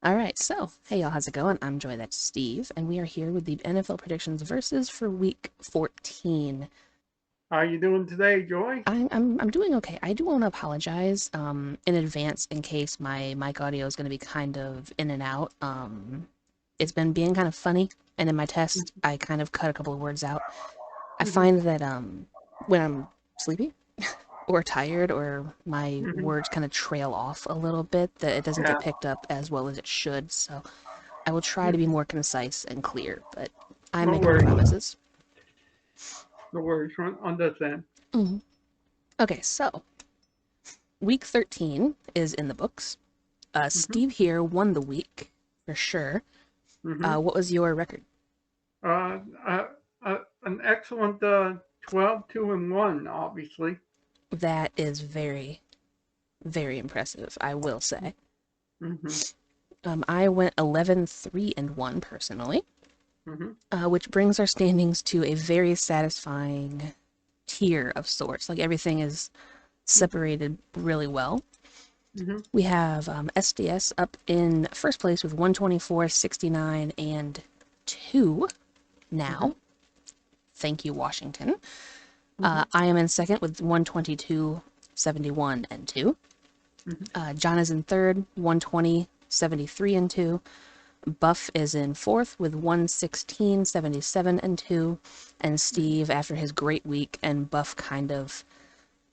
All right, so hey y'all, how's it going? I'm Joy, that's Steve, and we are here with the NFL predictions versus for week 14. How you doing today, Joy? I'm doing okay. I do want to apologize in advance in case my mic audio is going to be kind of in and out. It's been being kind of funny, and in my test, I kind of cut a couple of words out. I Mm-hmm. find that when I'm sleepy or tired or my Mm-hmm. words kind of trail off a little bit, that it doesn't get Yeah. picked up as well as it should. So I will try to be Mm-hmm. more concise and clear, but I No make no worries. promises. No worries. Understand. Mhm. Okay, so week 13 is in the books. Mm-hmm. Steve here won the week for sure. Mm-hmm. What was your record? Uh, uh, an excellent 12, 2, and 1, obviously. That is very, very impressive, I will say. Mm-hmm. I went 11, 3, and 1 personally, Mm-hmm. which brings our standings to a very satisfying tier of sorts. Like everything is separated really well. Mm-hmm. We have SDS up in first place with 124, 69, and 2 Mm-hmm. now. Thank you, Washington. Mm-hmm. I am in second with 122, 71, and 2. Mm-hmm. John is in third, 120, 73, and 2. Buff is in fourth with 116, 77, and 2. And Steve, after his great week and Buff kind of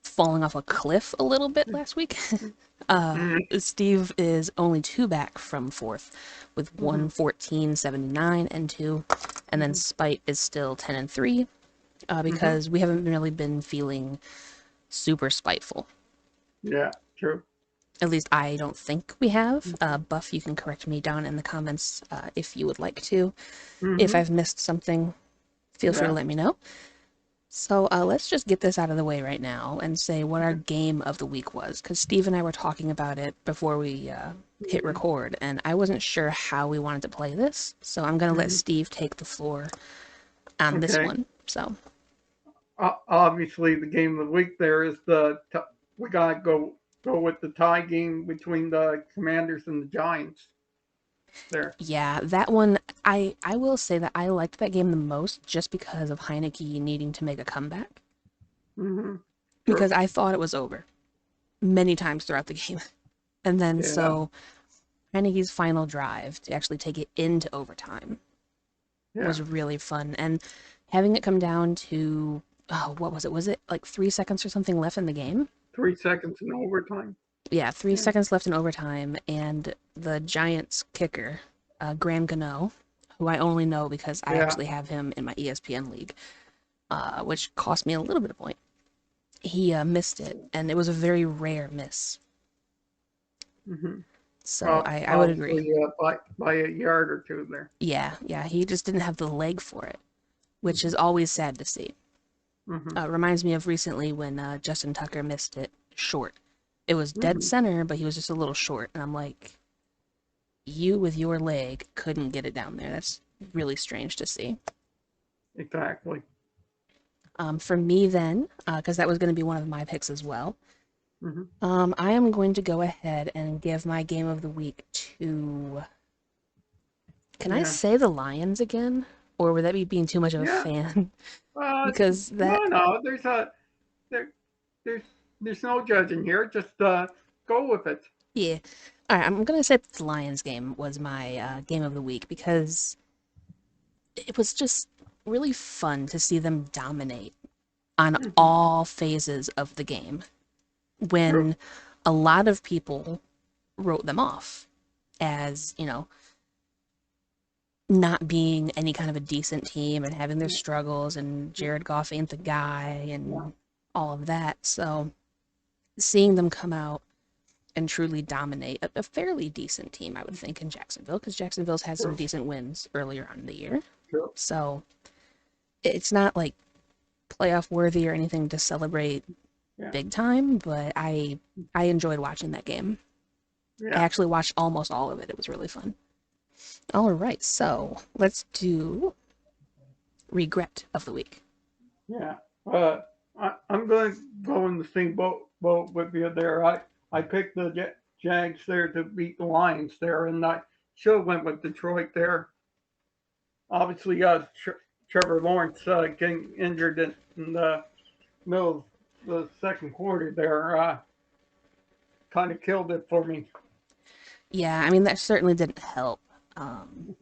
falling off a cliff a little bit last week, Mm-hmm. Steve is only 2 back from fourth with Mm-hmm. 114, 79, and 2. And then Mm-hmm. Spite is still 10 and 3 Mm-hmm. because we haven't really been feeling super spiteful. Yeah, true. At least I don't think we have. Mm-hmm. Buff, you can correct me down in the comments if you would like to. If Mm-hmm. I've missed something, feel free to Yeah. let me know. So let's just get this out of the way right now and say what our Yeah. game of the week was. Because Steve and I were talking about it before we hit Mm-hmm. record, and I wasn't sure how we wanted to play this. So I'm going to let Mm-hmm. Steve take the floor on this Okay. one. So, Obviously, the game of the week there is we gotta go with the tie game between the Commanders and the Giants. There. yeah, that one, I will say that I liked that game the most just because of Heineke needing to make a comeback. Mm-hmm. True. Because I thought it was over many times throughout the game. And then Yeah. so Heineke's final drive to actually take it into overtime Yeah. was really fun. And having it come down to, oh, what was it? Was it like 3 seconds or something left in the game? 3 seconds in overtime. Yeah, three Yeah. seconds left in overtime. And the Giants kicker, Graham Gano, who I only know because I Yeah. actually have him in my ESPN league, which cost me a little bit of point. He missed it, and it was a very rare miss. Mm-hmm. So I would agree. Obviously, by a yard or two there. Yeah, yeah, he just didn't have the leg for it, which Mm-hmm. is always sad to see. Mm-hmm. Reminds me of recently when Justin Tucker missed it short. It was dead Mm-hmm. center, but he was just a little short, and I'm like, you with your leg couldn't get it down there. That's really strange to see. Exactly. For me, then, because that was going to be one of my picks as well, Mm-hmm. I am going to go ahead and give my game of the week to. Can I Yeah. say the Lions again? Or would that be being too much of a Yeah. fan? Uh, because that, no. There, there's there's no judging here. Just go with it. yeah. All right, I'm gonna say the Lions game was my game of the week because it was just really fun to see them dominate on Mm-hmm. all phases of the game True. when a lot of people wrote them off as, not being any kind of a decent team and having their struggles and Jared Goff ain't the guy Yeah. and all of that. So seeing them come out and truly dominate a fairly decent team, I would think, in Jacksonville, because Jacksonville's had some True. decent wins earlier on in the year. True. So it's not like playoff worthy or anything to celebrate Yeah. big time, but I enjoyed watching that game. I Yeah. actually watched almost all of it. It was really fun. All right, so let's do regret of the week. Yeah. Uh, I'm going to go in the same boat with you there. I picked the Jags there to beat the Lions there, and should have went with Detroit there. Obviously, Trevor Lawrence getting injured in the middle of the second quarter there kind of killed it for me. Yeah, I mean, that certainly didn't help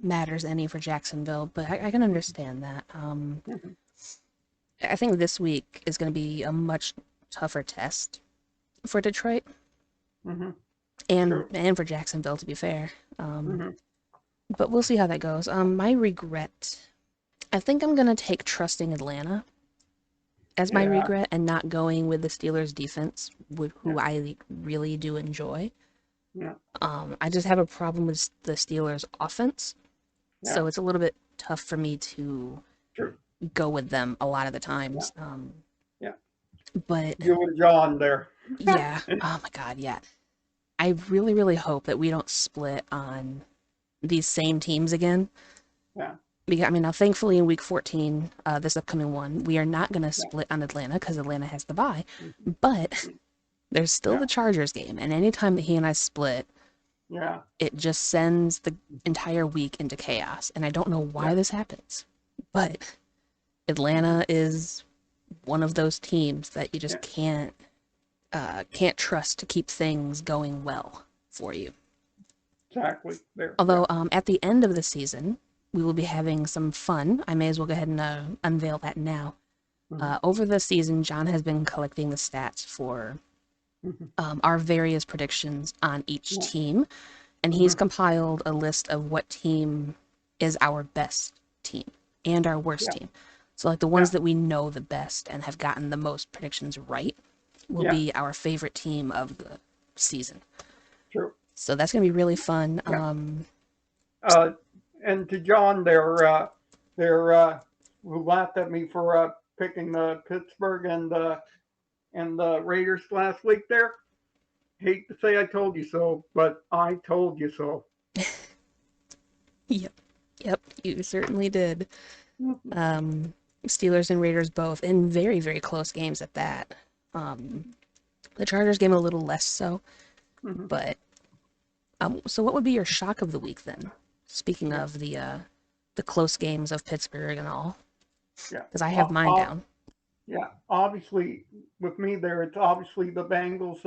matters any for Jacksonville, but I can understand that. Mm-hmm. I think this week is going to be a much tougher test for Detroit Mm-hmm. and True. and for Jacksonville, to be fair. Mm-hmm. But we'll see how that goes. My regret, I think I'm going to take trusting Atlanta as my Yeah. regret and not going with the Steelers defense, Yeah. who I really do enjoy. Yeah. I just have a problem with the Steelers offense, Yeah. so it's a little bit tough for me to True. go with them a lot of the Yeah. times. Yeah. But You and John there. yeah, oh my God, yeah. I really, really hope that we don't split on these same teams again. Yeah. Because, I mean, now thankfully in week 14, this upcoming one, we are not going to Yeah. split on Atlanta because Atlanta has the bye. Mm-hmm. But there's still Yeah. the Chargers game, and anytime that he and I split, Yeah. it just sends the entire week into chaos. And I don't know why Yeah. this happens, but Atlanta is one of those teams that you Yeah. just can't trust to keep things going well for you. Exactly. There. Yeah. Although at the end of the season, we will be having some fun. I may as well go ahead and unveil that now. Mm-hmm. Over the season, John has been collecting the stats for Mm-hmm. our various predictions on each Yeah. team, and he's Mm-hmm. compiled a list of what team is our best team and our worst Yeah. team. So, like the ones Yeah. that we know the best and have gotten the most predictions right will Yeah. be our favorite team of the season. True. So that's gonna be really fun. Yeah. Uh, and to John there, who laughed at me for picking the Pittsburgh and the Raiders last week. There, hate to say I told you so, but I told you so. Yep, yep, you certainly did. Mm-hmm. Um, Steelers and Raiders both in very, very close games at that. Um, the Chargers game a little less so, Mm-hmm. but so what would be your shock of the week then? Speaking Yeah. of the close games of Pittsburgh and all, Yeah. because I have mine down. Yeah. Obviously, with me there, it's obviously the Bengals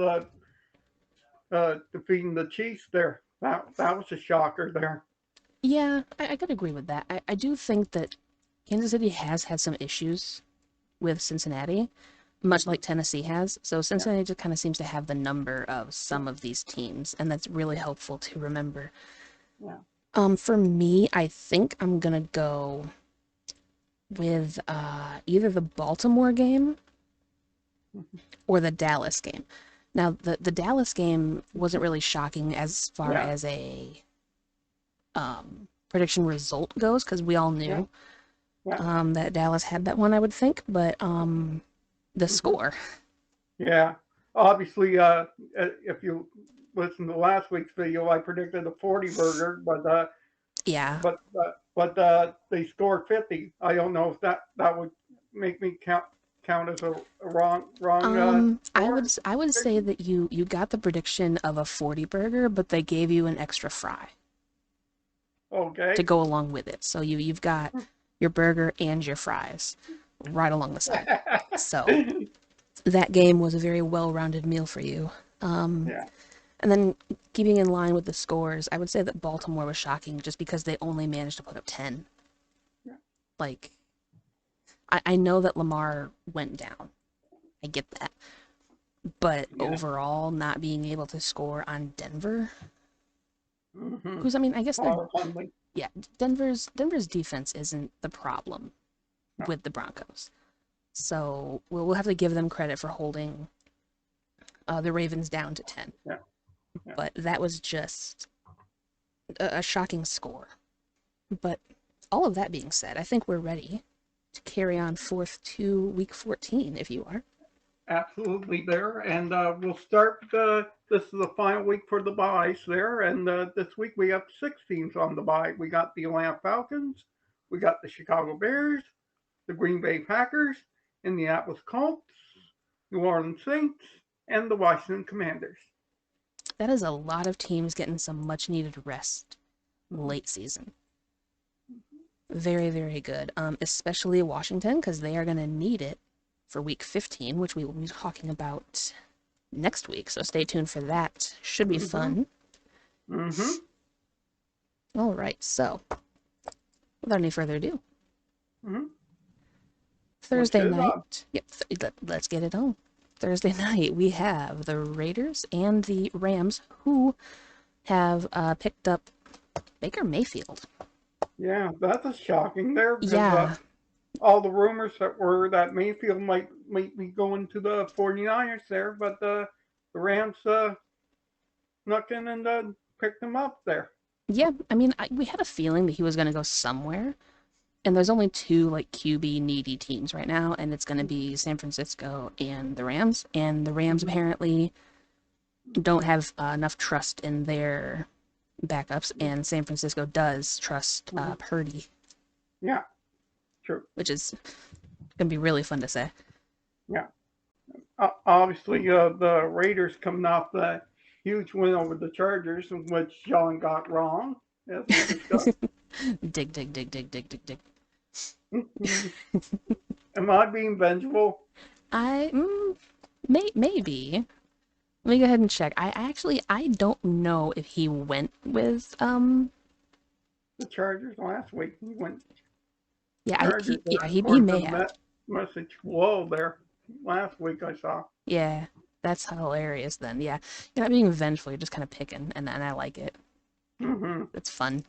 defeating the Chiefs there. That was a shocker there. Yeah, I could agree with that. I do think that Kansas City has had some issues with Cincinnati, much Mm-hmm. like Tennessee has. So Yeah. Cincinnati just kind of seems to have the number of Yeah. some of these teams, and that's really helpful to remember. Yeah. For me, I think I'm gonna go with either the Baltimore game Mm-hmm. or the Dallas game. Now, the Dallas game wasn't really shocking as far Yeah. as a prediction result goes, because we all Yeah. knew Yeah. that Dallas had that one, I would think. But the Mm-hmm. score, Yeah. Obviously, if you listen to last week's video, I predicted a 40 burger, yeah. but they scored 50. I don't know if that would make me count as a wrong score. I would say Prediction. that you got the prediction of a 40 burger, but they gave you an extra fry to Okay. go along with it. So you've got your burger and your fries right along the side. So that game was a very well-rounded meal for you. Yeah. And then keeping in line with the scores, I would say that Baltimore was shocking just because they only managed to put up 10. Yeah. Like, I know that Lamar went down. I get that. But Yeah. overall, not being able to score on Denver, Mm-hmm. who's, I mean, I guess they're, Humbling. yeah, Denver's defense isn't the problem No. with the Broncos. So we'll have to give them credit for holding the Ravens down to 10. Yeah. Yeah. But that was just a shocking score. But all of that being said, I think we're ready to carry on forth to week 14 if you are. Absolutely there. And we'll start. This is the final week for the buys there. And this week we have 6 teams on the buy. We got the Atlanta Falcons, we got the Chicago Bears, the Green Bay Packers, Indianapolis Colts, New Orleans Saints, and the Washington Commanders. That is a lot of teams getting some much needed rest late season. Very, very good. Especially Washington, because they are going to need it for week 15, which we will be talking about next week. So stay tuned for that. Should be Mm-hmm. fun. Mm-hmm. All right. So without any further ado, Mm-hmm. Which Thursday is night. Yep. Let's get it on. Thursday night, we have the Raiders and the Rams, who have picked up Baker Mayfield. yeah, that's shocking there because Yeah, all the rumors that were that Mayfield might be going to the 49ers there, but the Rams snuck in and picked him up there. yeah. I mean, we had a feeling that he was going to go somewhere, and there's only two like QB needy teams right now, and it's going to be San Francisco and the Rams. And the Rams Mm-hmm. apparently don't have enough trust in their backups, and San Francisco does trust Mm-hmm. Purdy, Yeah, true. which is going to be really fun to say. Yeah. Obviously, the Raiders coming off the huge win over the Chargers, which Sean got wrong, as we discussed. Dig, dig, dig, dig, dig, dig, dig. Am I being vengeful? I maybe. Let me go ahead and check. I don't know if he went with The Chargers last week, he went yeah Chargers there, he according to may the have. message below there. Last week I saw. Yeah, that's hilarious. Then yeah, you're not being vengeful. You're just kind of picking, and I like it. Mm-hmm. It's fun.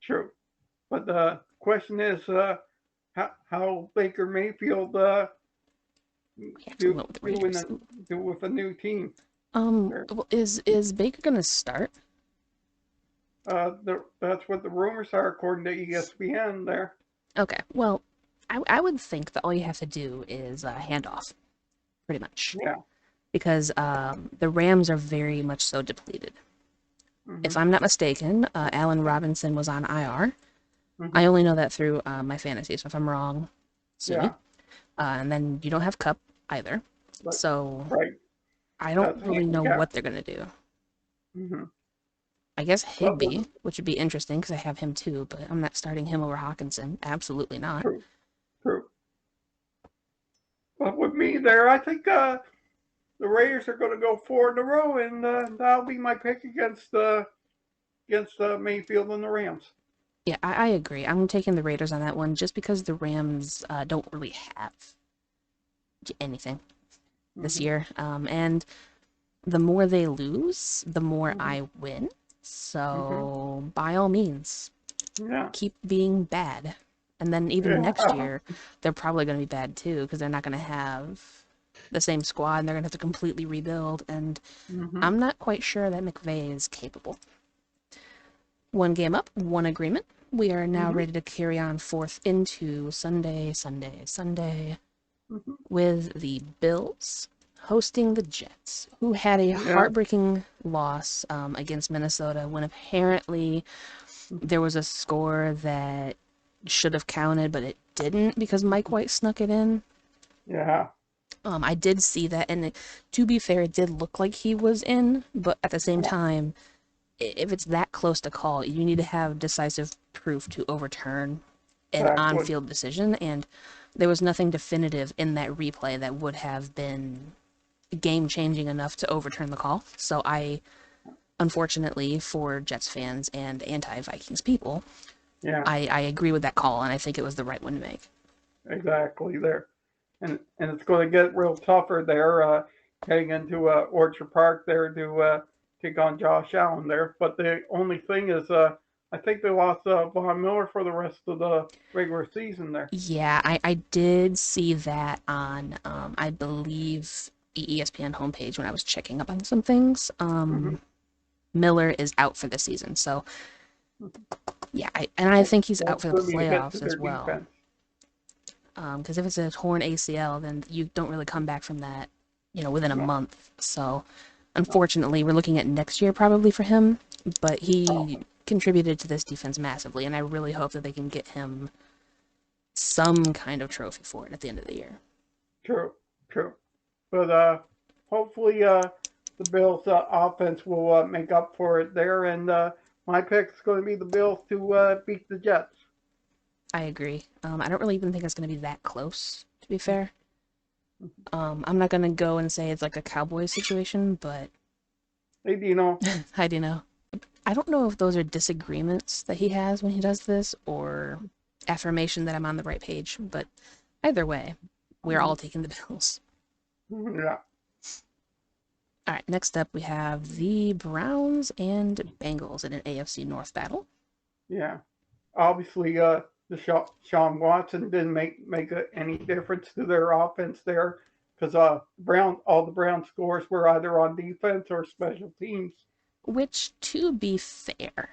True. But the question is, how Baker Mayfield We actually do went with the do in Raiders. do with a new team? There. Well, is Baker gonna start? That's what the rumors are, according to ESPN. There. Okay. Well, I would think that all you have to do is hand off, pretty much, Yeah. because the Rams are very much so depleted. Mm-hmm. If I'm not mistaken, Allen Robinson was on IR. Mm-hmm. I only know that through my fantasy, so if I'm wrong, sue me. Yeah. And then you don't have Cup either, But so right. I That's don't really know yeah. what they're gonna do. Mm-hmm. I guess But with, Higby, which would be interesting because I have him too, but I'm not starting him over Hawkinson. Absolutely not. true. True. But with me there, I think the Raiders are going to go 4 in a row, and that'll be my pick against Mayfield and the Rams. Yeah, I agree. I'm taking the Raiders on that one just because the Rams don't really have anything this Mm-hmm. year. And the more they lose, the more Mm-hmm. I win. Mm-hmm. So by all means, Yeah. keep being bad. And then even next Yeah. year, they're probably going to be bad too because they're not going to have the same squad and they're going to have to completely rebuild. And Mm-hmm. I'm not quite sure that McVay is capable. One game up, one agreement. We are now Mm-hmm. ready to carry on forth into Sunday Mm-hmm. with the Bills hosting the Jets, who had a Yeah. heartbreaking loss against Minnesota when apparently there was a score that should have counted, but it didn't because Mike White snuck it in. Yeah. I did see that, and to be fair, it did look like he was in, but at the same time, if it's that close to call, you need to have decisive proof to overturn an Exactly. on-field decision, and there was nothing definitive in that replay that would have been game-changing enough to overturn the call. So unfortunately for Jets fans and anti-Vikings people, Yeah. I agree with that call, and I think it was the right one to make. Exactly. There. And it's going to get real tougher there, heading into Orchard Park there to take on Josh Allen there. But the only thing is, I think they lost Von Miller for the rest of the regular season there. Yeah, I did see that on, I believe, the ESPN homepage when I was checking up on some things. Mm-hmm. Miller is out for the season, so yeah, and I think he's out That's for the going to be a hit to playoffs as their well. defense. Because if it's a torn ACL, then you don't really come back from that, within a Yeah. month. So, unfortunately, we're looking at next year probably for him. But Oh, he contributed to this defense massively, and I really hope that they can get him some kind of trophy for it at the end of the year. true, true. But hopefully the Bills' offense will make up for it there, and My pick's going to be the Bills to beat the Jets. I agree. I don't really even think it's going to be that close, to be fair. I'm not going to go and say it's like a Cowboys situation, but Hey, Dino. how do you know? I don't know if those are disagreements that he has when he does this or affirmation that I'm on the right page, but either way, we're all taking the Bills. Yeah, All right, next up we have the Browns and Bengals in an AFC North battle. yeah. Obviously, the Sean Watson didn't make any difference to their offense there because all the Brown scores were either on defense or special teams. Which, to be fair,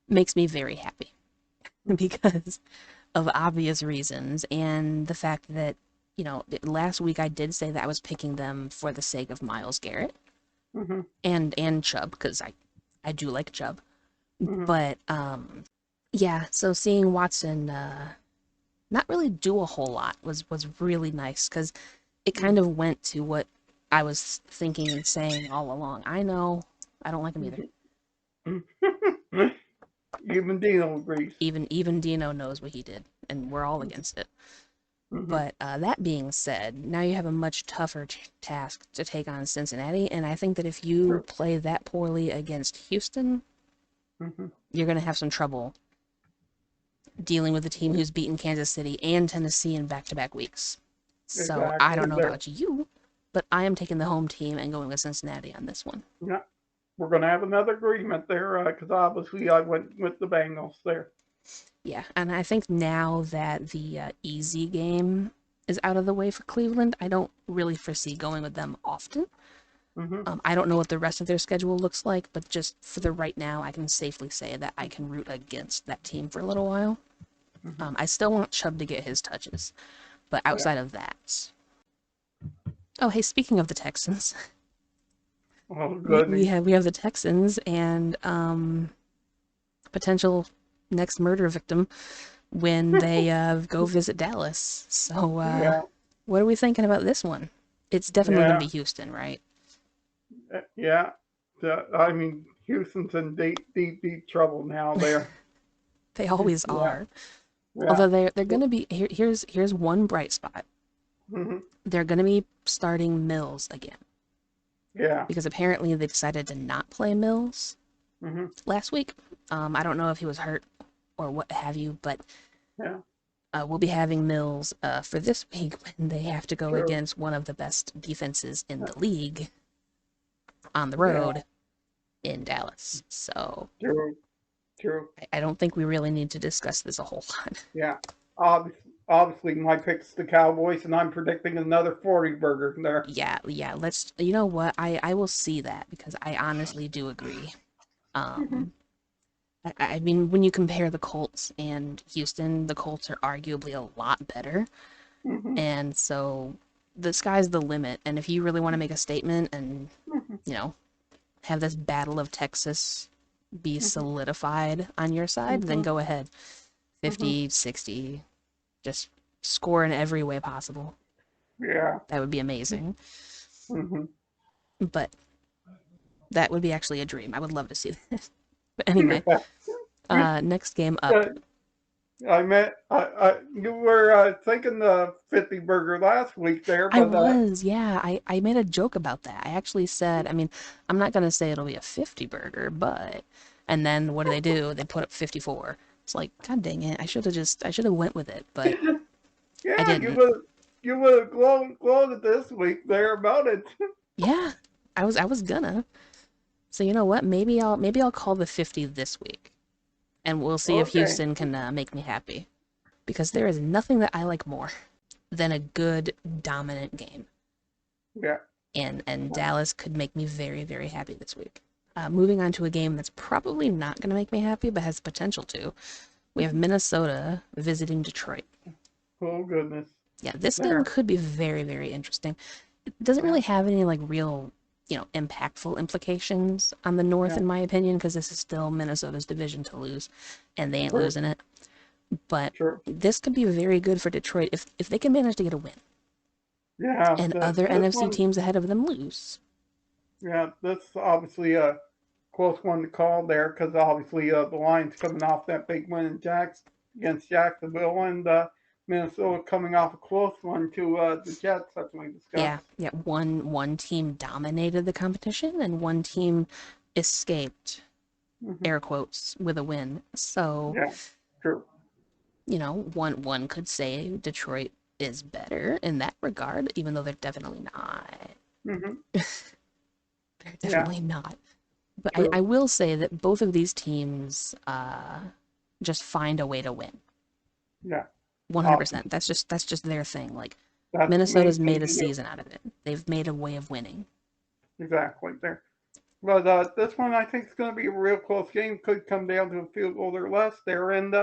makes me very happy because of obvious reasons and the fact that, last week I did say that I was picking them for the sake of Myles Garrett Mm-hmm, and Chubb because I do like Chubb. mm-hmm, But yeah, so seeing Watson not really do a whole lot was really nice because it kind of went to what I was thinking and saying all along. I know I don't like him either. mm-hmm. Even Dino agrees. Even Dino knows what he did, and we're all against it. Mm-hmm, But that being said, now you have a much tougher task to take on Cincinnati, and I think that if you true. play that poorly against Houston, Mm-hmm. you're going to have some trouble dealing with a team who's beaten Kansas City and Tennessee in back-to-back weeks. So I Exactly. don't know There. about you, but I am taking the home team and going with Cincinnati on this one. Yeah. We're going to have another agreement there because obviously I went with the Bengals there. Yeah, and I think now that the easy game is out of the way for Cleveland, I don't really foresee going with them often. Mm-hmm, I don't know what the rest of their schedule looks like, but just for the right now, I can safely say that I can root against that team for a little while. mm-hmm. I still want Chubb to get his touches, but Yeah. outside of that. Oh, hey, speaking of the Texans, Oh, we, we goodness. have we have the Texans and potential next murder victim when they go visit Dallas. So, Yeah. what are we thinking about this one? It's definitely going to Yeah. be Houston, right? Yeah. I mean, Houston's in deep, deep, deep trouble now there. They always Yeah. are. Yeah. Although they're going to be here's one bright spot. Mm-hmm. They're going to be starting Mills again Yeah. because apparently they decided to not play Mills Mm-hmm. last week. I don't know if he was hurt or what have you, but Yeah. we'll be having Mills for this week when they have to go True. against one of the best defenses in the league on the Yeah. road in Dallas. So True. True. I don't think we really need to discuss this a whole lot. Yeah. Obviously, my pick's the Cowboys, and I'm predicting another 40 burger there. Yeah, let's, you know what? I will see that because I honestly do agree. Mm-hmm. Um, I mean, when you compare the Colts and Houston, the Colts are arguably a lot better. Mm-hmm. And so the sky's the limit. And if you really want to make a statement and, you know, have this battle of Texas be Mm-hmm. solidified on your side, then go ahead. Mm-hmm. 50, 60, just score in every way possible. Yeah. That would be amazing. Mm-hmm. But that would be actually a dream. I would love to see that. But anyway, next game up. Yeah. You were thinking the 50 burger last week there, I but was, yeah. I made a joke about that. I actually said, I mean, I'm not gonna say it'll be a 50 burger, but and then what do? They put up 54. It's like, God dang it. I should have went with it, but I yeah, didn't. you would have gloated this week there about it. Yeah. I was gonna. So you know what? Maybe I'll call the 50 this week. And we'll see if Okay. Houston can make me happy because there is nothing that I like more than a good dominant game. Yeah. And Dallas could make me very, very happy this week. Moving on to a game that's probably not going to make me happy, but has potential to. We have Minnesota visiting Detroit. Oh goodness. Yeah, this game There. could be very, very interesting. It doesn't Yeah. really have any like real, impactful implications on the North, Yeah. in my opinion, because this is still Minnesota's division to lose, and they ain't True. losing it. But True. this could be very good for Detroit if they can manage to get a win, Yeah. and other This NFC one. teams ahead of them lose. Yeah. That's obviously close one to call there because obviously the Lions coming off that big win in against Jacksonville, and Minnesota coming off a close one to the Jets, as we Yeah, discussed. yeah. One team dominated the competition, and one team escaped, Hmm. air quotes, with a win. So, Yeah, true. one could say Detroit is better in that regard, even though they're definitely not. Hmm. They're Yeah, definitely not. But I true. will say that both of these teams just find a way to win. Yeah, 100%. awesome. That's just their thing. Like That's the main Minnesota's thing made a to do. season out of it. They've made a way of winning. Exactly there. But this one I think is going to be a real close game. Could come down to a field goal or less there. And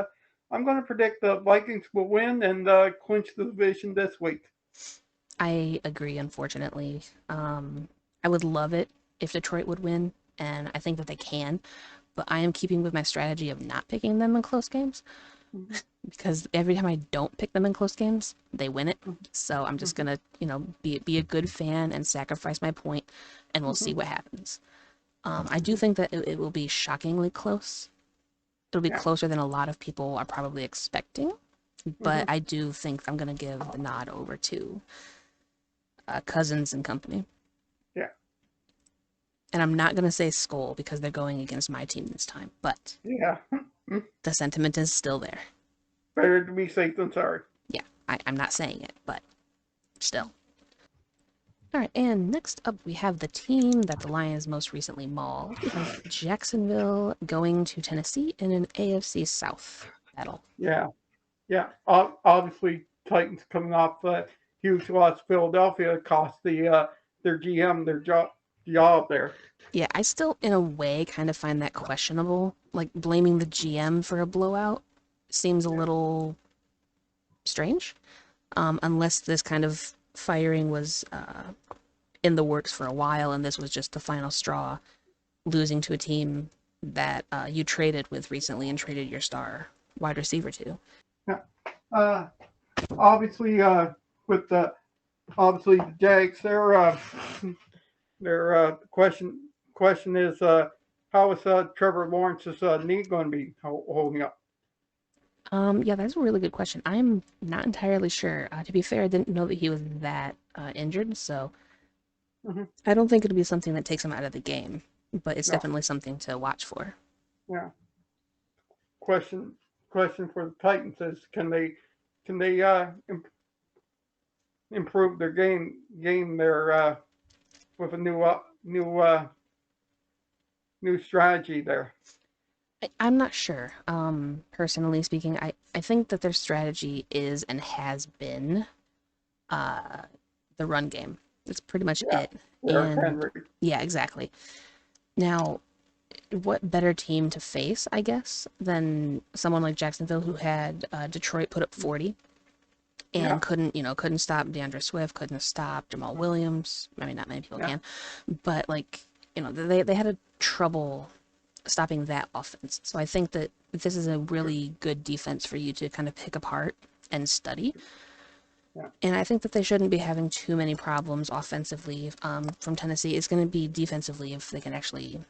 I'm going to predict the Vikings will win and clinch the division this week. I agree, unfortunately. I would love it if Detroit would win, and I think that they can, but I am keeping with my strategy of not picking them in close games Hmm. because every time I don't pick them in close games, they win it. So I'm just Hmm. gonna, be a good fan and sacrifice my point, and we'll see Hmm. what happens. I do think that it will be shockingly close. It'll be Yeah. closer than a lot of people are probably expecting, but Hmm. I do think I'm gonna give the nod over to Cousins and company. Yeah. And I'm not going to say Skull because they're going against my team this time, but Yeah. the sentiment is still there. Better to be safe than sorry. Yeah, I'm not saying it, but still. All right, and next up we have the team that the Lions most recently mauled. We have Jacksonville going to Tennessee in an AFC South battle. Yeah. Yeah. Obviously, Titans coming off huge loss. Philadelphia cost their GM their job there. Yeah, I still, in a way, kind of find that questionable. Like, blaming the GM for a blowout seems a Yeah. little strange, unless this kind of firing was in the works for a while, and this was just the final straw, losing to a team that you traded with recently and traded your star wide receiver to. Yeah. Uh, obviously, with the obviously the Jags, their question is how is Trevor Lawrence's knee going to be holding up? Yeah, that's a really good question. I'm not entirely sure. To be fair, I didn't know that he was that injured, so Hmm. I don't think it'll be something that takes him out of the game, but it's No. definitely something to watch for. Yeah. Question question for the Titans is can they improve their game there with a new strategy there? I'm not sure. Personally speaking, I think that their strategy is and has been uh, the run game. That's pretty much Yeah. it. Derrick And Henry. yeah, exactly. Now, what better team to face, I guess, than someone like Jacksonville who had Detroit put up 40 Yeah. and couldn't stop DeAndre Swift, couldn't stop Jamal Williams. I mean, not many people Yeah. can, but like, they had a trouble stopping that offense. So I think that this is a really good defense for you to kind of pick apart and study. Yeah. And I think that they shouldn't be having too many problems offensively from Tennessee. It's going to be defensively if they can actually,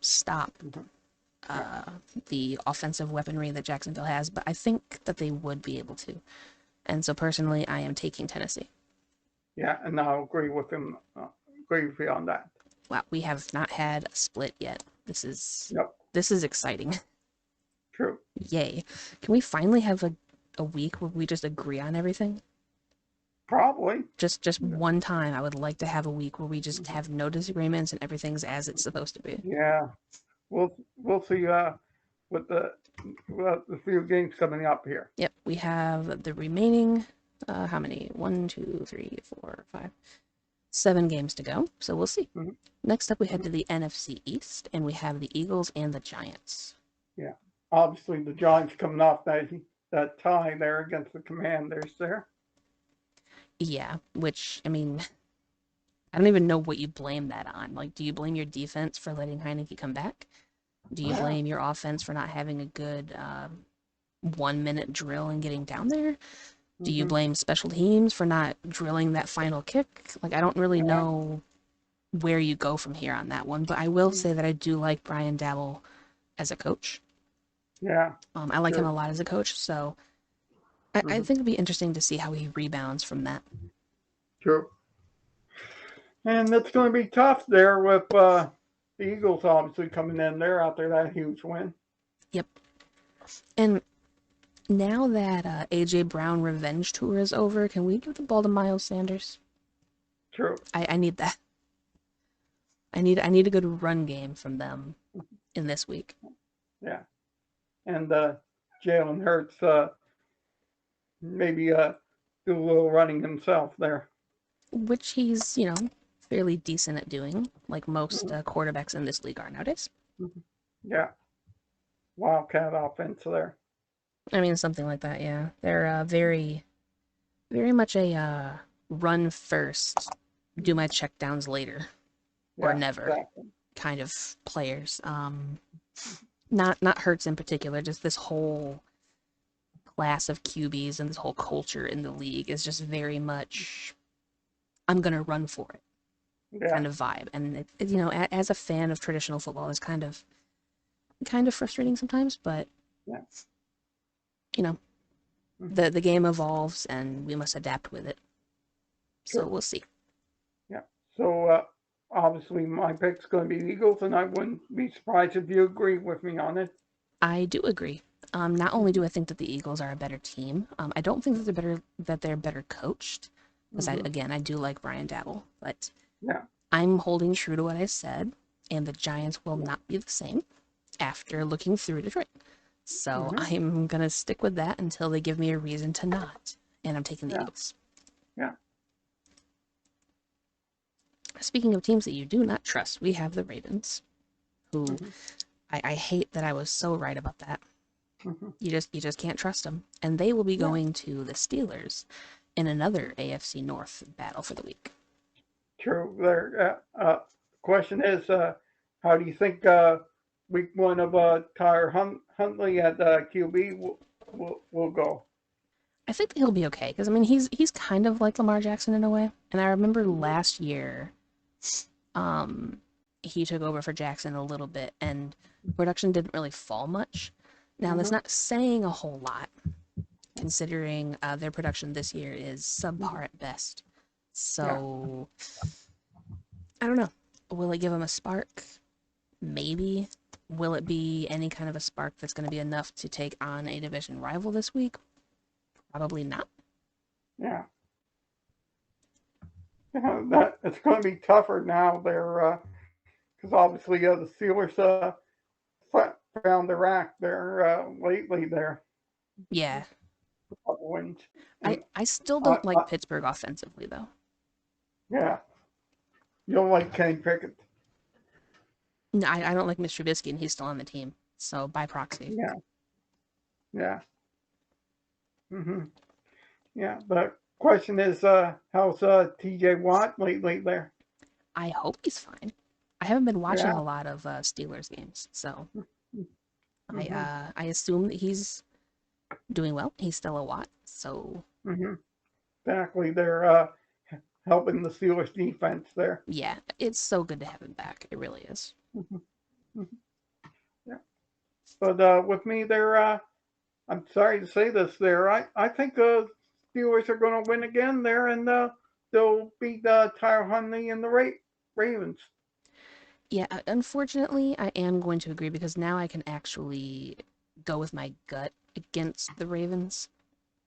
stop Hmm. Yeah. uh, the offensive weaponry that Jacksonville has. But I think that they would be able to. And so personally, I am taking Tennessee. Yeah. And I'll agree with him. Agree with you on that. Wow, we have not had a split yet. This is Yep. this is exciting. True. Yay. Can we finally have a week where we just agree on everything? Probably. Just one time, I would like to have a week where we just Mhm. have no disagreements and everything's as it's supposed to be. Yeah. We'll see with the few games coming up here. Yep, we have the remaining, how many? One, two, three, four, five, 7 games to go. So we'll see. Hmm. Next up, we head Hmm. to the NFC East, and we have the Eagles and the Giants. Yeah. Obviously, the Giants coming off that tie there against the Commanders there. Yeah, which, I mean, I don't even know what you blame that on. Like, do you blame your defense for letting Heineke come back? Do you Yeah. blame your offense for not having a good 1 minute drill and getting down there? Do you Hmm. blame special teams for not drilling that final kick? Like, I don't really Yeah. know where you go from here on that one. But I will say that I do like Brian Dabble as a coach. Yeah, I like him true. a lot as a coach, so I Hmm. think it'd be interesting to see how he rebounds from that. True. And it's going to be tough there with the Eagles obviously coming in there after that huge win. Yep. And now that AJ Brown revenge tour is over, can we give the ball to Miles Sanders? True. I need that. I need a good run game from them in this week. Yeah. And Jalen Hurts maybe do a little running himself there. Which he's, fairly decent at doing, like most Hmm. quarterbacks in this league are nowadays. Yeah. Wildcat offense there. I mean, something like that, yeah. They're very, very much a run first, do my checkdowns later, or Yeah, never exactly. kind of players. Not Hurts in particular, just this whole class of QBs and this whole culture in the league is just very much I'm gonna run for it Yeah. kind of vibe. And as a fan of traditional football, it's kind of frustrating sometimes, but Yeah. you know Hmm. the game evolves and we must adapt with it. So True. we'll see. Yeah. So obviously my pick's going to be Eagles, and I wouldn't be surprised if you agree with me on it. I do agree. Not only do I think that the Eagles are a better team, I don't think that they're better coached. Because Hmm. I do like Brian Dabble, but Yeah. I'm holding true to what I said, and the Giants will not be the same after looking through Detroit. So Hmm. I'm gonna stick with that until they give me a reason to not, and I'm taking the Yeah. Eagles. Yeah. Speaking of teams that you do not trust, we have the Ravens, who Hmm. I hate that I was so right about that. Hmm. You just can't trust them, and they will be Yeah. going to the Steelers in another AFC North battle for the week. True. There. Question is, how do you think week one of Tyler Huntley at QB will go? I think he'll be okay because I mean he's kind of like Lamar Jackson in a way, and I remember Hmm. last year, um, he took over for Jackson a little bit, and production didn't really fall much. Now that's Hmm. not saying a whole lot, considering their production this year is subpar at best. Yeah. So I don't know. Will it give him a spark? Maybe. Will it be any kind of a spark that's going to be enough to take on a division rival this week? Probably not. Yeah. That it's going to be tougher now there because obviously the Steelers found their act there lately there, Yeah. a couple wins, I, and I still I, don't like I, Pittsburgh offensively, though. yeah, you don't like Kenny Pickett. No, I don't like Mr. Trubisky, and he's still on the team. So by proxy, Yeah, yeah, hmm yeah. The question is, how's T.J. Watt lately there? I hope he's fine. I haven't been watching Yeah, a lot of Steelers games, so I hmm uh, I assume that he's doing well. He's still a Watt, so hmm exactly. They're helping the Steelers defense there. yeah, it's so good to have him back. It really is. Hmm. Yeah, but with me, there. I'm sorry to say this there. I think the Steelers are going to win again there, and they'll beat Tyler Huntley and the Ravens. Yeah, unfortunately, I am going to agree because now I can actually go with my gut against the Ravens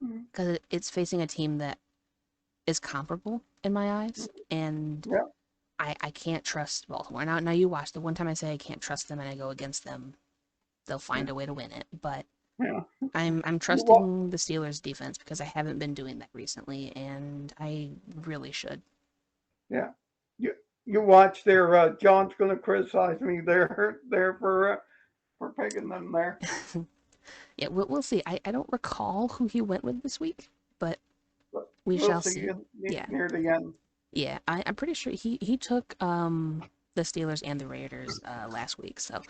Mhm. because it's facing a team that is comparable in my eyes, and Yeah, I can't trust Baltimore. Now you watch the one time I say I can't trust them and I go against them, they'll yeah, find a way to win it. But yeah. I'm You wa- trusting the Steelers defense because I haven't been doing that recently, and I really should. yeah. You watch there. John's going to criticize me there for picking them there. Yeah, we'll see. I don't recall who he went with this week, but But we we'll shall see see. Yeah, near the end. yeah. I'm pretty sure he took the Steelers and the Raiders last week, so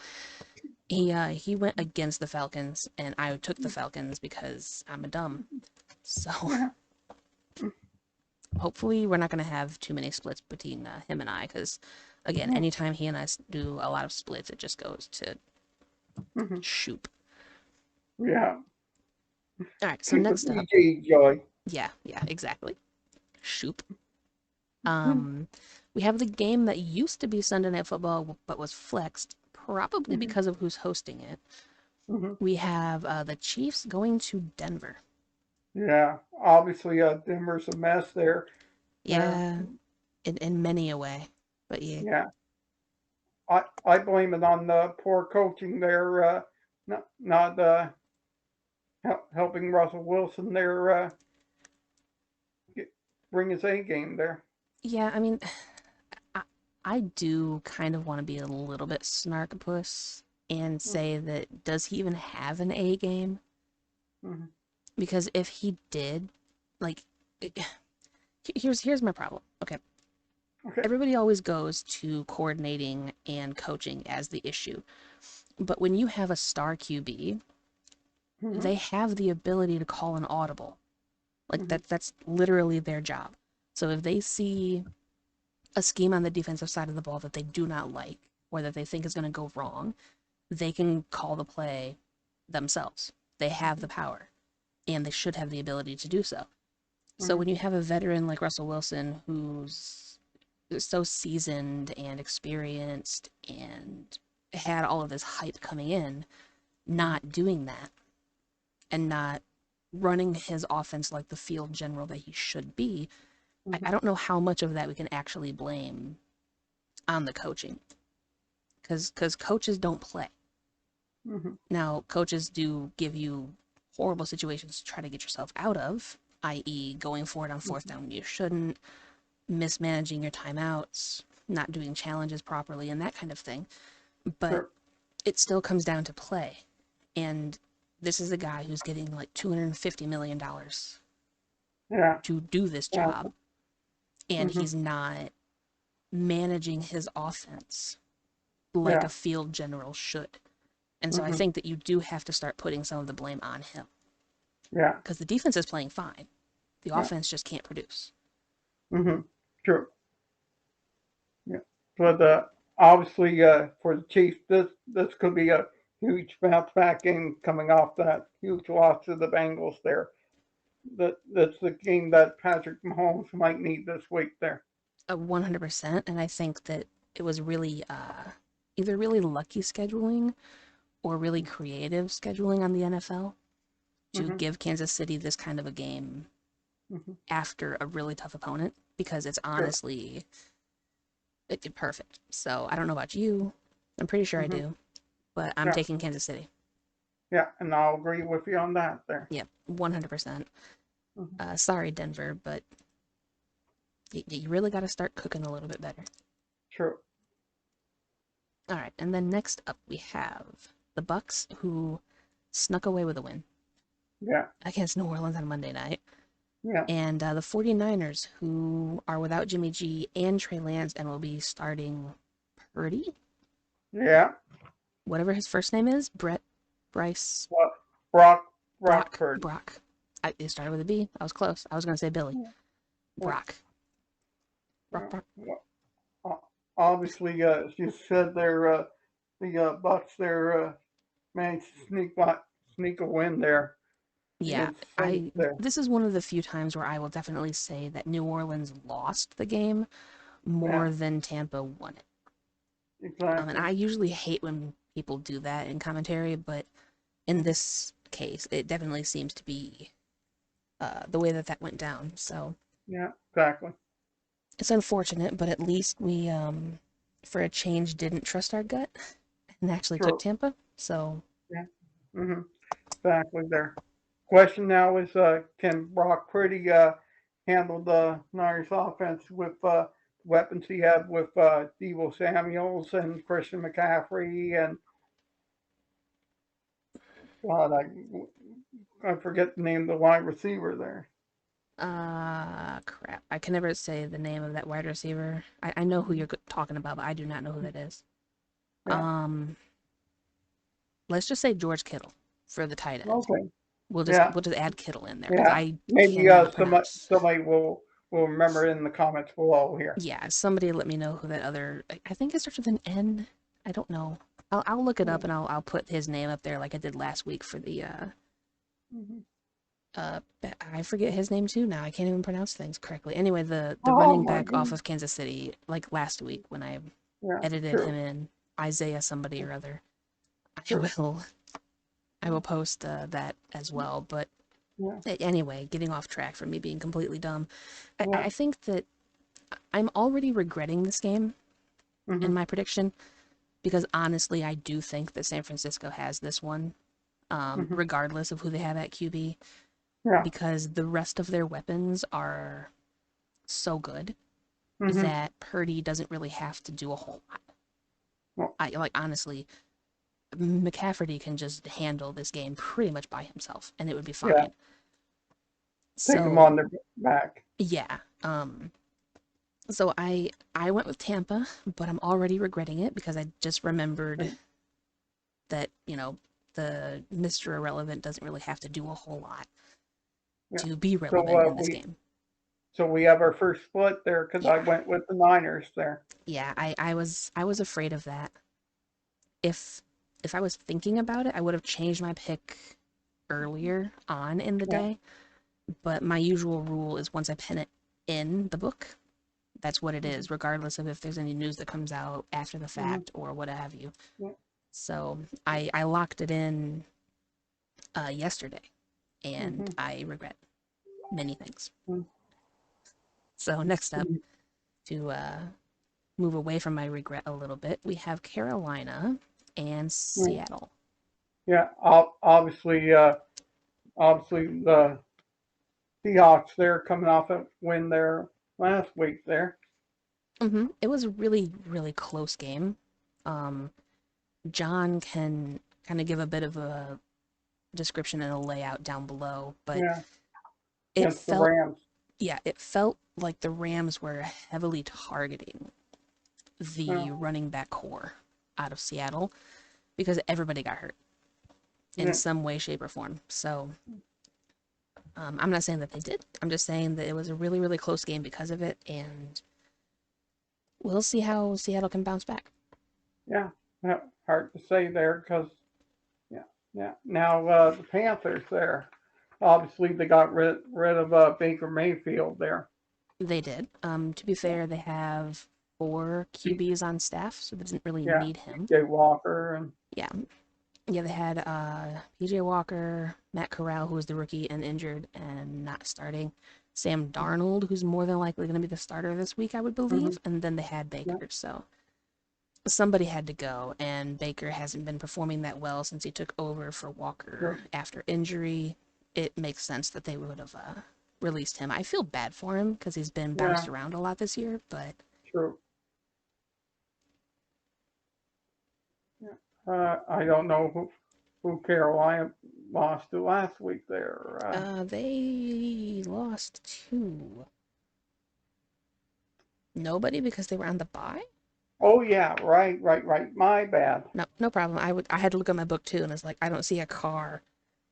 he went against the Falcons, and I took the Falcons because I'm a dumb. So Yeah, hopefully we're not going to have too many splits between him and I, because again, Mhm. anytime he and I do a lot of splits, it just goes to Mhm. shoop. Yeah. All right, so Keep the next up, PG, Joy. yeah, exactly, shoop. Mhm. Um, we have the game that used to be Sunday Night Football but was flexed, probably Mhm. because of who's hosting it. Mhm. We have the Chiefs going to Denver. Yeah. Obviously, Denver's a mess there. There. Yeah, in many a way, but yeah, Yeah. I blame it on the poor coaching there. Not helping Russell Wilson there get, bring his A game there. yeah. I mean, I, I do kind of want to be a little bit snark puss and Mhm. say that does he even have an A game? Mhm. Because if he did, like, here's my problem. Okay, Okay. everybody always goes to coordinating and coaching as the issue, but when you have a star QB, Mhm. they have the ability to call an audible. Like Mhm. that's literally their job. So if they see a scheme on the defensive side of the ball that they do not like or that they think is going to go wrong, they can call the play themselves. They have the power and they should have the ability to do so. So Mhm. when you have a veteran like Russell Wilson who's so seasoned and experienced and had all of this hype coming in, Mhm. not doing that and not running his offense like the field general that he should be, I Mhm. don't know how much of that we can actually blame on the coaching because coaches don't play. Mhm. Now, coaches do give you horrible situations to try to get yourself out of, i.e., going for it on fourth Mhm. down when you shouldn't, mismanaging your timeouts, not doing challenges properly, and that kind of thing. But Sure. it still comes down to play. And this is a guy who's getting like $250 million Yeah. to do this Yeah. job, and Mhm. he's not managing his offense like a Yeah. field general should. And so I Mhm. think that you do have to start putting some of the blame on him Yeah. because the defense is playing fine. The Yeah. offense just can't produce. Mhm. True. Yeah. But obviously, for the Chiefs, this could be a huge bounce back game coming off that huge loss to the Bengals there. That's the game that Patrick Mahomes might need this week there. 100%. And I think that it was really either really lucky scheduling or really creative scheduling on the NFL to Mhm. give Kansas City this kind of a game Mhm. after a really tough opponent because it's Sure. honestly perfect. So I don't know about you. I'm pretty sure I Mhm. do, but I'm Yeah. taking Kansas City. Yeah. And I'll agree with you on that there. Yep, 100%. Mhm. Sorry, Denver, but you really got to start cooking a little bit better. True. All right, and then next up we have the Bucks, who snuck away with a win Yeah. against New Orleans on Monday night, Yeah. and the 49ers, who are without Jimmy G and Trey Lance and will be starting Purdy, Yeah. whatever his first name is, Brett, Bryce, What? Brock Purdy. Brock. It started with a B. I was close. I was going to say Billy. Yeah. Brock. Brock, Brock. Yeah. Obviously, as you said, there the Bucks there managed to sneak a win there Yeah, against the Saints there. this is one of the few times where I will definitely say that New Orleans lost the game Yeah, more than Tampa won it. And exactly. I usually hate when people do that in commentary, but in Mhm. this case, it definitely seems to be the way that that went down. So Yeah, exactly. it's unfortunate, but at least we, for a change, didn't trust our gut and actually took True. Tampa. So Yeah. Hmm. Exactly there. Question now is, can Brock Purdy handle the Niners offense with weapons he had with Debo Samuels and Christian McCaffrey and God, I forget the name of the wide receiver there. crap. I can never say the name of that wide receiver. I know who you're talking about, but I do not know who that is. Yeah. Um, let's just say George Kittle for the tight end. Okay. We'll just Yeah. we'll just add Kittle in there because Yeah. I Maybe cannot somebody pronounce. somebody we'll remember it in the comments below here. Yeah, somebody let me know who that other. I think it starts with an N. I don't know. I'll look it up and I'll put his name up there like I did last week for the Mm-hmm. uh I forget his name too now. I can't even pronounce things correctly. Anyway, the Oh running my back off goodness. of Kansas City like last week when I Yeah, edited him true, in, Isaiah somebody or other. I true. will I Yeah, will post that as well. But yeah, anyway, getting off track from me being completely dumb. yeah. I think that I'm already regretting this game Mm-hmm. in my prediction because honestly, I do think that San Francisco has this one, Mm-hmm. regardless of who they have at QB, Yeah. because the rest of their weapons are so good Mm-hmm. that Purdy doesn't really have to do a whole lot. Well, I like honestly, McCafferty can just handle this game pretty much by himself, and it would be yeah. fine. Take them So on their back. yeah, so I went with Tampa, but I'm already regretting it because I just remembered that the Mr. Irrelevant doesn't really have to do a whole lot Yeah. to be So relevant in this we game. have our first split there because I Yeah, went with the Niners there. yeah. I was afraid of that. If I was thinking about it, I would have changed my pick earlier on in the Yeah. day. But my usual rule is once I pin it in the book, that's what it Mm-hmm. is, regardless of if there's any news that comes out after the Mm-hmm. fact or what have you. Yeah. So I locked it in yesterday, and Mm-hmm. I regret many things. Mm-hmm. So next up, Mm-hmm. to move away from my regret a little bit, we have Carolina and Seattle. Yeah. Obviously, obviously the Seahawks there coming off a win there last week there. It was a really, really close game. Um, John can kind of give a bit of a description and a layout down below, but Yeah. it Against the felt, Rams. yeah, it felt like the Rams were heavily targeting Yeah. the running back core out of Seattle because everybody got hurt in Yeah. some way, shape, or form. So I'm not saying that they did. I'm just saying that it was a really, really close game because of it, and we'll see how Seattle can bounce back. Yeah. Yeah. Hard to say there because yeah. Yeah. Now the Panthers there. Obviously they got rid of Baker Mayfield there. They did. To be Yeah. fair, they have four QBs on staff, so they didn't really Yeah. need him. PJ Walker and Yeah, yeah. They had PJ Walker, Matt Corral, who was the rookie and injured and not starting. Sam Darnold, who's more than likely going to be the starter this week, I would mm-hmm. believe. And then they had Yeah. Baker. So somebody had to go, and Baker hasn't been performing that well since he took over for Walker True. after injury. It makes sense that they would have released him. I feel bad for him because he's been Yeah. bounced around a lot this year, but True. Yeah. I don't know who Carolina lost to last week there. they lost to nobody because they were on the bye. Oh yeah, right, right, right. My bad. No, no problem. I had to look at my book too, and it's like I don't see a car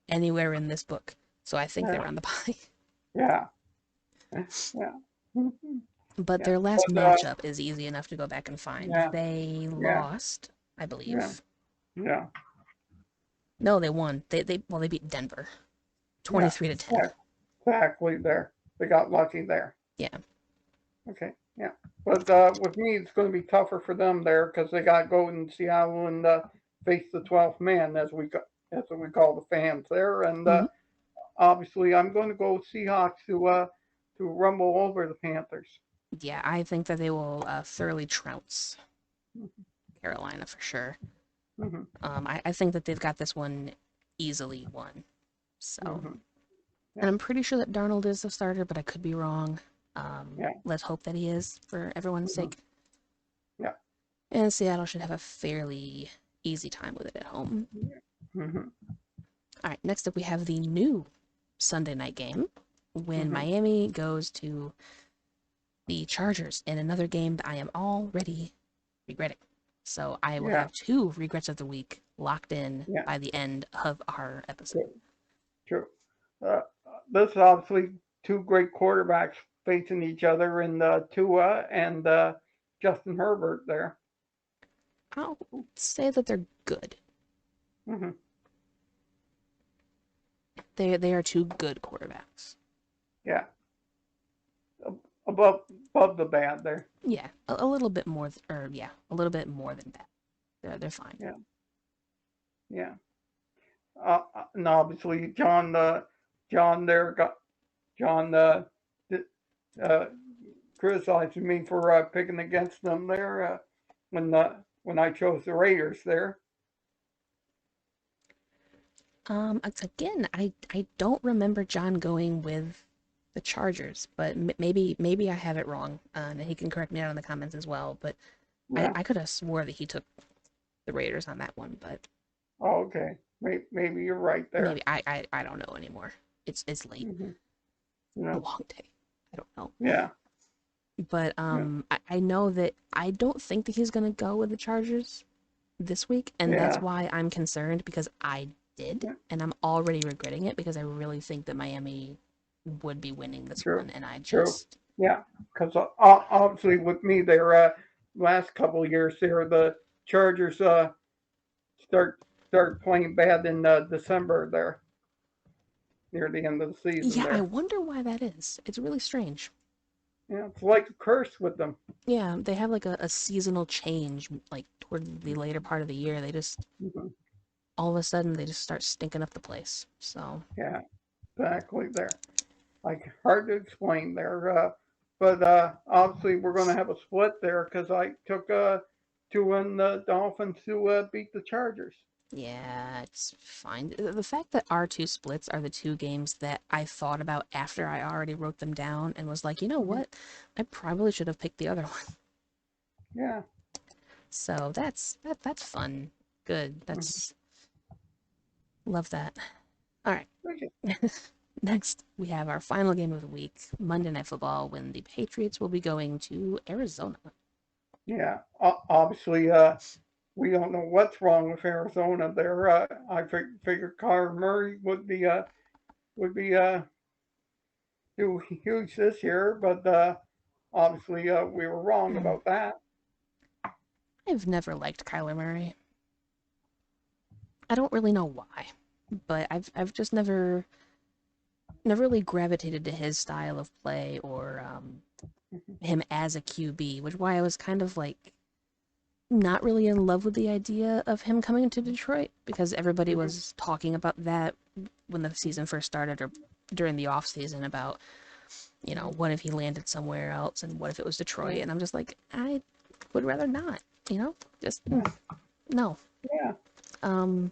anywhere in this book, so I think they Yeah, were on the bye. yeah, yeah, mhm, But yeah. their last But matchup is easy enough to go back and find. yeah, They yeah, lost, I yeah, believe. yeah, No, they won. They beat Denver yeah. 23 to 10. Yeah, exactly. There, they got lucky there. Yeah. Okay, yeah. But with me, it's going to be tougher for them there because they got to go in Seattle and face the 12th man, as we call the fans there, and Hmm. obviously, I'm going to go Seahawks to rumble over the Panthers. Yeah, I think that they will thoroughly trounce Carolina for sure. Mm-hmm, I think that they've got this one easily won. So, mm-hmm, and yeah, I'm pretty sure that Darnold is the starter, but I could be wrong. yeah, Let's hope that he is for everyone's mm-hmm, sake. yeah, And Seattle should have a fairly easy time with it at home. mm-hmm, All right, next up we have the new Sunday night game when mm-hmm, Miami goes to the Chargers in another game that I am already regretting. So I will yeah, have two regrets of the week locked in yeah. by the end of our True, episode. true. Uh, this is obviously two great quarterbacks facing each other in Tua and Justin Herbert there. I'll say that they're good. Hmm. They are two good quarterbacks. Yeah, above above the bad there. Yeah, a little bit more, or yeah, a little bit more than that. They're fine. Yeah, yeah. And obviously John there got John uh, criticized me for picking against them there when I chose the Raiders there. Again, I don't remember John going with the Chargers, but maybe I have it wrong, and he can correct me out in the comments as well. But Yeah. I could have swore that he took the Raiders on that one, but Oh, okay. Maybe you're right there. maybe I don't know anymore. It's late, Hmm. a Yeah. long day. I don't know. Yeah. But Yeah. I know that I don't think that he's gonna go with the Chargers this week, and that's Yeah. why I'm concerned because I did, Yeah. and I'm already regretting it because I really think that Miami would be winning this True. one, and I True. just Yeah. Because obviously with me, their last couple of years there, the Chargers start start playing bad in December there, near the end of the season yeah, I there. wonder why that is. It's really strange. Yeah, it's like a curse with them. Yeah, they have like a seasonal change, like toward the later part of the year. They just Hmm. all of a sudden they just start stinking up the place. So Yeah, exactly there. Like hard to explain there. But obviously we're going to have a split there because I took to win the Dolphins to beat the Chargers. yeah, it's fine. The fact that our two splits are the two games that I thought about after I already wrote them down and was like, you know Hmm. what? I probably should have picked the other one. Yeah. So that's fun. Good. Hmm. That's love that. All right. Okay. Next, we have our final game of the week, Monday Night Football, when the Patriots will be going to Arizona. Yeah. Obviously, we don't know what's wrong with Arizona there. I figured Kyler Murray would be do huge this year, but obviously we were wrong about that. I've never liked Kyler Murray. I don't really know why, but I've just never really gravitated to his style of play or him as a QB, which is why I was kind of like not really in love with the idea of him coming to Detroit because everybody Hmm. was talking about that when the season first started or during the off season about, what if he landed somewhere else and what if it was Detroit? Yeah. And I'm just like, I would rather not, just Yeah. no. Yeah. Um,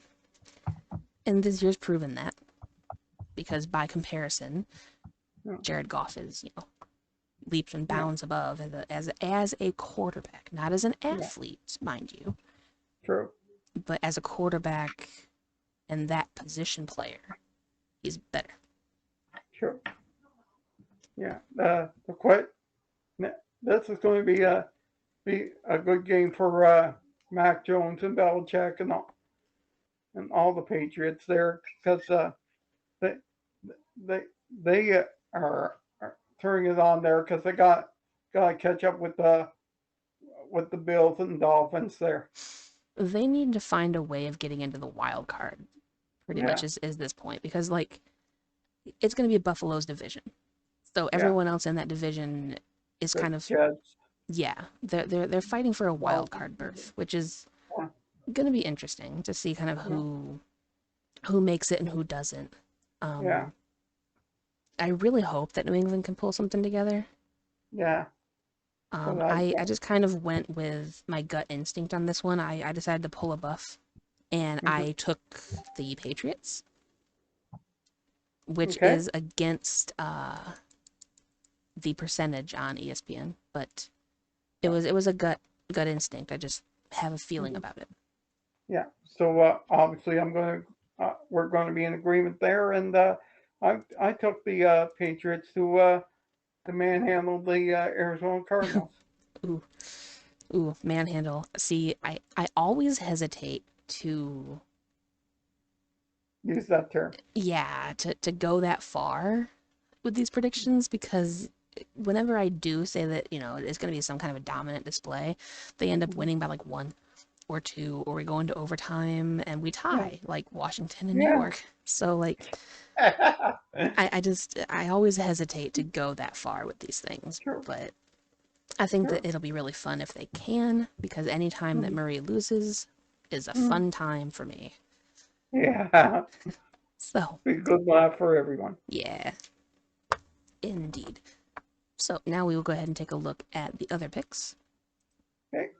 and this year's proven that because by comparison, Yeah. Jared Goff is, leaps and Yeah. bounds above as a quarterback, not as an Yeah. athlete, mind you, True. but as a quarterback and that position player, he's better. True. Yeah. The quite. This is going to be a good game for Mac Jones and Belichick and all the Patriots there because they they they are turning it on there because they got to catch up with the Bills and Dolphins there. They need to find a way of getting into the wild card, pretty much Yeah. is this point, because like it's going to be Buffalo's division, so Yeah. everyone else in that division is The kind of Jets. yeah, they're fighting for a wild Dolphins. card berth, which is Yeah. going to be interesting to see kind of Yeah. who makes it and who doesn't. Yeah. Um, I really hope that New England can pull something together. Yeah. But I just kind of went with my gut instinct on this one. I decided to pull a buff, and mhm. I took the Patriots, which Okay. is against the percentage on ESPN, but Yeah. it was a gut instinct. I just have a feeling Mhm. about it. Yeah. So obviously, we're going to be in agreement there, and I took the Patriots to manhandle the Arizona Cardinals. Ooh, ooh, manhandle. See, I always hesitate to Use that term. yeah to go that far with these predictions because whenever I do say that, it's going to be some kind of a dominant display, they end up winning by like one or two, or we go into overtime and we Yeah. tie, like Washington and New Yeah. York. So, like, I always hesitate to go that far with these things, Sure. but I think Sure. that it'll be really fun if they can, because any time that Mhm. Murray loses is a Mhm. fun time for me. Yeah. So, Be a good laugh for everyone. yeah, indeed. So, now we will go ahead and take a look at the other picks. Okay.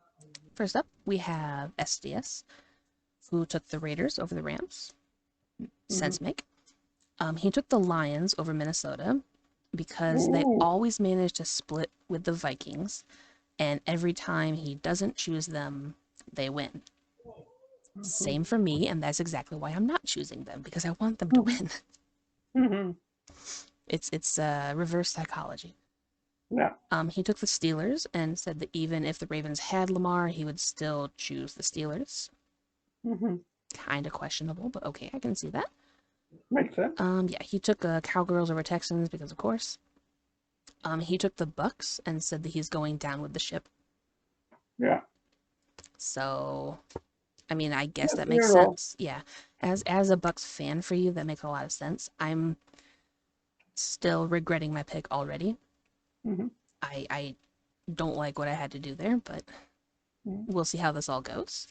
First up, we have SDS, who took the Raiders over the Rams. Mhm. Sense make. He took the Lions over Minnesota because they Ooh. always manage to split with the Vikings, and every time he doesn't choose them, they win. Mhm. Same for me, and that's exactly why I'm not choosing them, because I want them to Mhm. win. Mhm. It's reverse psychology. Yeah. He took the Steelers and said that even if the Ravens had Lamar, he would still choose the Steelers. Mhm. Kind of questionable, but okay, I can see that. Makes sense. Yeah, he took Cowgirls over Texans because, of course. He took the Bucks and said that he's going down with the ship. Yeah. So, I mean, I guess That's that makes neutral. sense. Yeah, as a Bucks fan for you, that makes a lot of sense. I'm still regretting my pick already. Mhm. I don't like what I had to do there, but Mhm. we'll see how this all goes.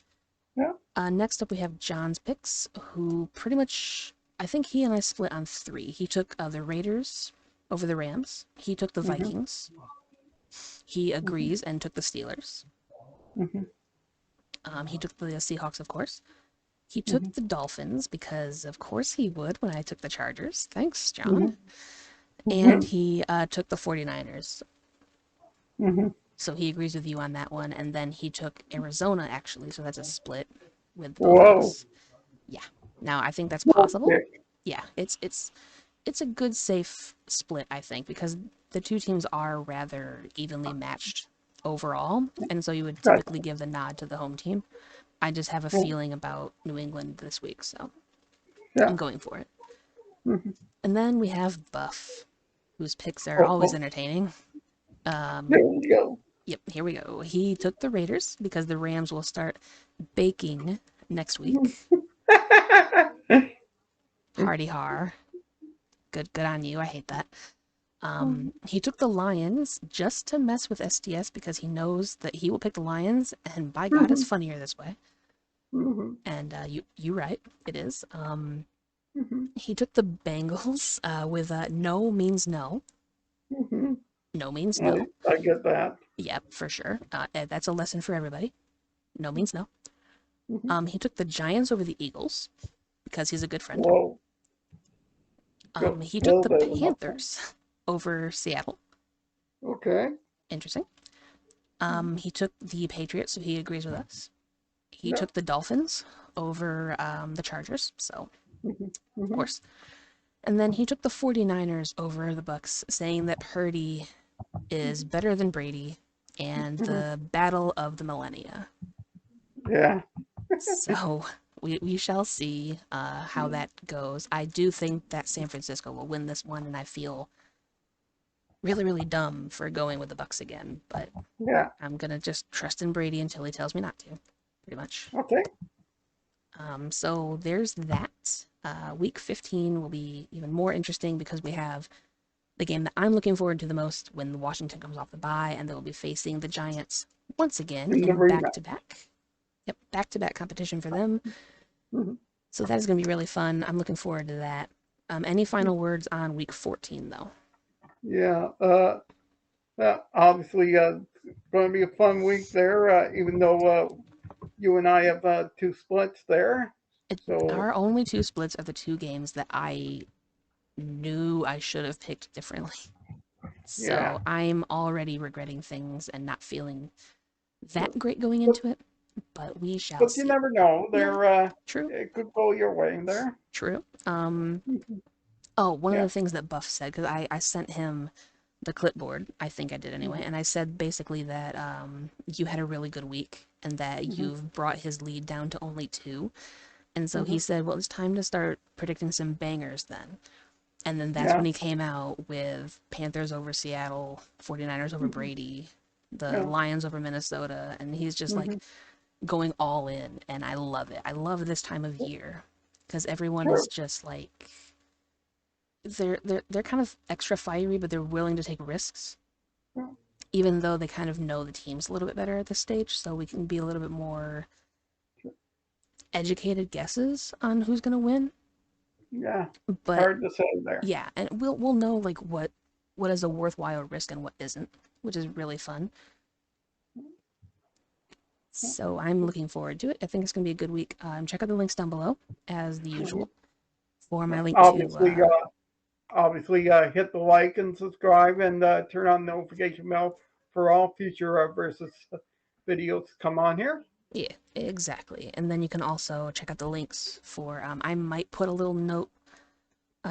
Yeah. Next up, we have John's picks, who pretty much, I think he and I split on three. He took the Raiders over the Rams. He took the Mhm. Vikings. He Mhm. agrees and took the Steelers. Mhm. He took the Seahawks, of course. He took Mhm. the Dolphins because, of course, he would when I took the Chargers. Thanks, John. Mhm. And Mhm. he took the 49ers. Mhm. So he agrees with you on that one. And then he took Arizona, actually. So that's a split with both of Whoa. us. Yeah. Now, I think that's Whoa. possible. Pick. Yeah, it's a good safe split, I think, because the two teams are rather evenly matched overall, and so you would Gotcha. typically give the nod to the home team. I just have a Cool. feeling about New England this week, so Yeah. I'm going for it. Mhm. And then we have Buff, whose picks are Oh, always oh. entertaining. There we go. Yep, here we go. He took the Raiders because the Rams will start baking next Mhm. week. Party har. Good on you. I hate that. He took the Lions just to mess with SDS because he knows that he will pick the Lions, and by God, it's Mhm. funnier this way. Mhm. And you right, it is. Mhm. He took the Bengals with no means no. Mhm. No means I no. I get that. Yep, for sure. That's a lesson for everybody. No means no. Mhm. He took the Giants over the Eagles because he's a good friend. Whoa. Go. He took Well, the they were my friend. Panthers over Seattle. Okay. Interesting. Mhm. He took the Patriots, so he agrees with us. He Yeah. took the Dolphins over the Chargers, so Mhm. of Mhm. course. And then he took the 49ers over the Bucks, saying that Purdy is better than Brady and Mhm. the battle of the millennia. Yeah. So we shall see how that goes. I do think that San Francisco will win this one, and I feel really, really dumb for going with the Bucks again, but Yeah. I'm gonna just trust in Brady until he tells me not to, pretty much. Okay. So there's that. Week 15 will be even more interesting because we have the game that I'm looking forward to the most when Washington comes off the bye, and they'll be facing the Giants once again In the in back to rematch. back. Yep, back to back competition for them. Mhm. So that is going to be really fun. I'm looking forward to that. Any final words on week 14, though? Yeah. Obviously, it's going to be a fun week there. Even though you and I have two splits there. So Our only two splits are the two games that I knew I should have picked differently. yeah. So I'm already regretting things and not feeling that Sure. great going But into it, but we shall but you see. never know. Yeah, There, true, it could go your way there. true. Mhm. Oh, one of Yeah. the things that Buff said, because I sent him the clipboard, I think I did anyway, Mhm. and I said basically that you had a really good week and that Mhm. you've brought his lead down to only two. And so he Mhm. said, well, it's time to start predicting some bangers then. And then that's Yeah. when he came out with Panthers over Seattle, 49ers over Hmm. Brady, the Yeah. Lions over Minnesota, and he's just like Hmm. going all in, and I love it. I love this time of year because everyone is True. just like they're kind of extra fiery, but they're willing to take risks, Yeah. even though they kind of know the teams a little bit better at this stage, so we can be a little bit more educated guesses on who's going to win. Yeah. But Hard to say there. yeah, and we'll know like what is a worthwhile risk and what isn't, which is really fun. So I'm looking forward to it. I think it's going to be a good week. Check out the links down below as the Hmm. usual for my link to Obviously, hit the like and subscribe and turn on the notification bell for all future versus videos come on here. yeah, exactly. And then you can also check out the links for I might put a little note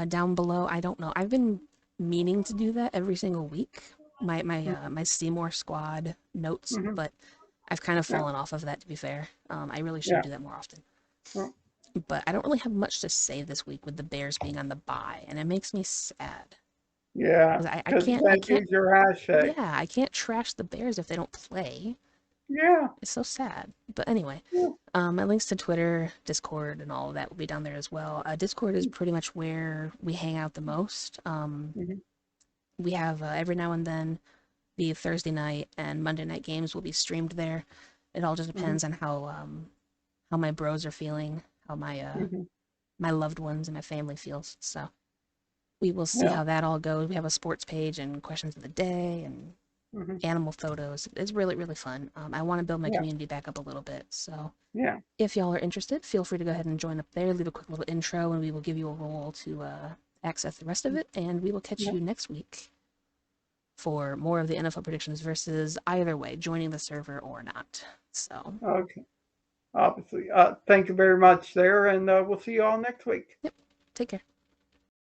down below. I don't know. I've been meaning to do that every single week. My Seymour Squad notes, Mm-hmm. but I've kind of Yeah. fallen off of that. To be fair, I really should Yeah. do that more often. Well, But I don't really have much to say this week with the Bears being on the bye, and it makes me sad yeah. because I Because you can't I can't can't use your hashtag. yeah I can't trash the Bears if they don't play. Yeah. It's so sad. But anyway, Yeah. my links to Twitter, Discord, and all of that will be down there as well. Discord is pretty much where we hang out the most. Mm-hmm. We have every now and then the Thursday night and Monday night games will be streamed there. It all just Mm-hmm. depends on how my bros are feeling, how Mm-hmm. my loved ones and my family feels. So we will see Yeah. how that all goes. We have a sports page and questions of the day and Mm-hmm. animal photos. It's really really fun. I want to build my Yeah. community back up a little bit. So Yeah. if y'all are interested, feel free to go ahead and join up there. Leave a quick little intro, and we will give you a role to access the rest of it. And we will catch Yeah. you next week for more of the NFL predictions versus either way, joining the server or not. So, Okay. Obviously. Thank you very much there, and we'll see you all next week. yep, take care.